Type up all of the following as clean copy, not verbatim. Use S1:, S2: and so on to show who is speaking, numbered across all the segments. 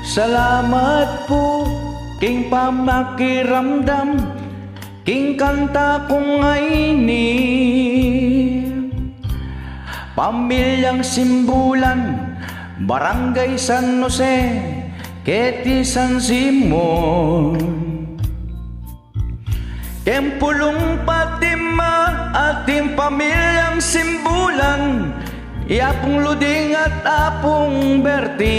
S1: Salamat po king pamakiramdam king kanta kong ngaini, Pamilyang Simbulan, Barangay San Jose, Keti San Simon, Kempulong Fatima, ating pamilyang Simbulan, Iapong Luding at Apong Berti,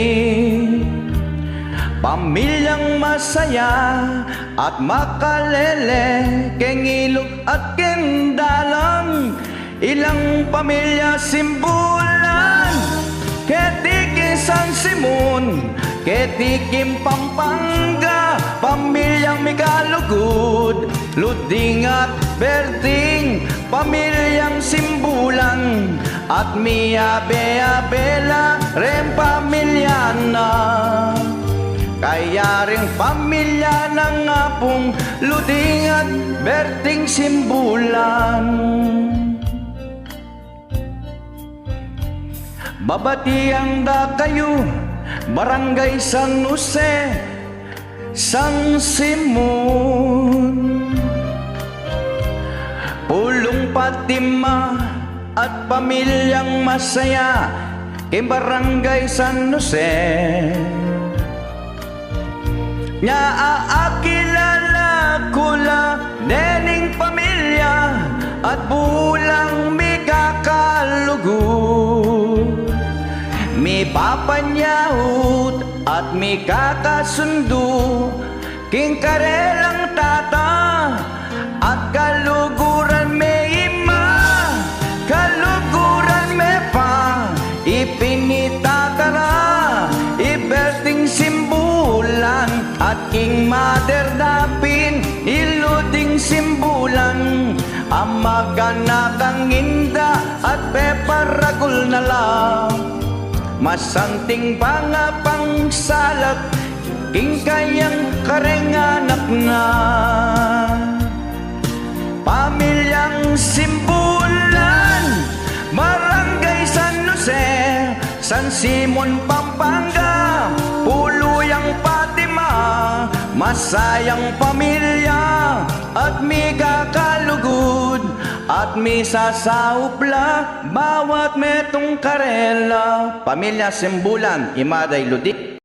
S1: pamilyang masaya at makalele, keng ilog at keng dalang, ilang pamilya Simbulan, Ketikin San Simon, Ketikin Pampanga, pamilyang Mikalugod, Luding at Berting, pamilyang Simbulan, at Mia Bea Bela rin pamilya na. Kaya rin pamilya ng Apong Luding at Berting Simbulan. Babatiang da kayo, Barangay San Jose, San Simon, Pulong Fatima at pamilyang masaya, kay Barangay San Jose. Nya aakilala ko la nening pamilya at bulang mi kakalugod, mi papanyahut at mi kakasundo, king karelang tata at kaluguran me ima, kaluguran me pa, ipinitatara, Iberting Simbulan, at king Mother Dapin, Iluding Simbulan, ang maganakang inda at peparagul na lang, masanting pangapang salak, king kayang karenganak na. Pamilyang Simbulan, Barangay San Jose, San Simon, Pampanga, Puluyang Fatima, masayang pamilya at mi kakalugod, at mi sasaupla bawat metong karela. Pamilya Simbulan, Imaday Luding.